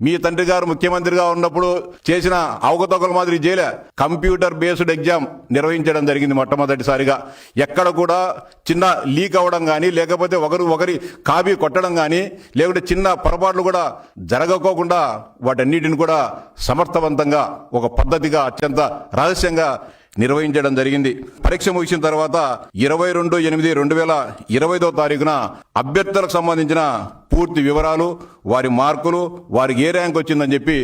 మీ తండ్రి గారు ముఖ్యమంత్రిగా ఉన్నప్పుడు చేసిన అవకతవకల మాదిరి చేయలే. కంప్యూటర్ బేస్డ్ ఎగ్జామ్ నిర్వహించడం జరిగింది మొట్టమొదటిసారిగా. ఎక్కడ కూడా చిన్న లీక్ అవ్వడం కానీ, లేకపోతే ఒకరి కాపీ కొట్టడం కానీ, లేకుంటే చిన్న పొరపాట్లు కూడా జరగకోకుండా వాటన్నిటిని కూడా సమర్థవంతంగా ఒక పద్ధతిగా అత్యంత రహస్యంగా నిర్వహించడం జరిగింది. పరీక్ష ముగిసిన తర్వాత 22/8/2020 అభ్యర్థులకు సంబంధించిన పూర్తి వివరాలు, వారి మార్కులు, వారికి ఏ ర్యాంక్ వచ్చిందని చెప్పి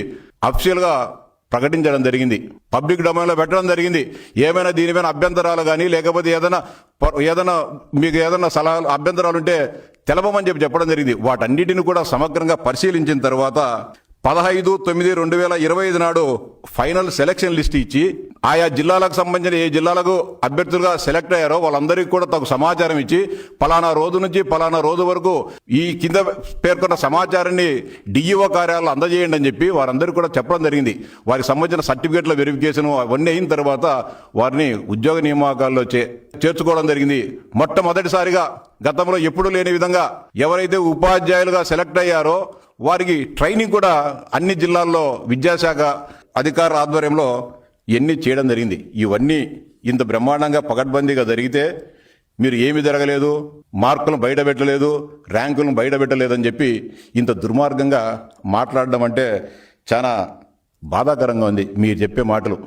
అఫీషియల్గా ప్రకటించడం జరిగింది. పబ్లిక్ డొమైన్లో పెట్టడం జరిగింది. ఏమైనా దీనిపైన అభ్యంతరాలు కానీ, లేకపోతే ఏదైనా మీకు ఏదైనా సలహాలు అభ్యంతరాలు ఉంటే తెలపమని చెప్పడం జరిగింది. వాటన్నిటిని కూడా సమగ్రంగా పరిశీలించిన తర్వాత 15/9/2025 నాడు ఫైనల్ సెలక్షన్ లిస్ట్ ఇచ్చి ఆయా జిల్లాలకు సంబంధించిన ఏ జిల్లాలకు అభ్యర్థులుగా సెలెక్ట్ అయ్యారో వాళ్ళందరికీ కూడా తగు సమాచారం ఇచ్చి పలానా రోజు నుంచి పలానా రోజు వరకు ఈ కింద పేర్కొన్న సమాచారాన్ని డిఈఓ కార్యాలయంలో అందజేయండి అని చెప్పి వారందరికీ కూడా చెప్పడం జరిగింది. వారికి సంబంధించిన సర్టిఫికేట్ల వెరిఫికేషన్ అవన్నీ అయిన తర్వాత వారిని ఉద్యోగ నియామకాల్లో చేర్చుకోవడం జరిగింది. మొట్టమొదటిసారిగా గతంలో ఎప్పుడూ లేని విధంగా ఎవరైతే ఉపాధ్యాయులుగా సెలెక్ట్ అయ్యారో వారికి ట్రైనింగ్ కూడా అన్ని జిల్లాల్లో విద్యాశాఖ అధికారుల ఆధ్వర్యంలో ఇవన్నీ చేయడం జరిగింది. ఇవన్నీ ఇంత బ్రహ్మాండంగా పకడ్బందీగా జరిగితే మీరు ఏమి జరగలేదు, మార్కులను బయట పెట్టలేదు, ర్యాంకులను బయట పెట్టలేదని చెప్పి ఇంత దుర్మార్గంగా మాట్లాడడం అంటే చాలా బాధాకరంగా ఉంది మీరు చెప్పే మాటలు.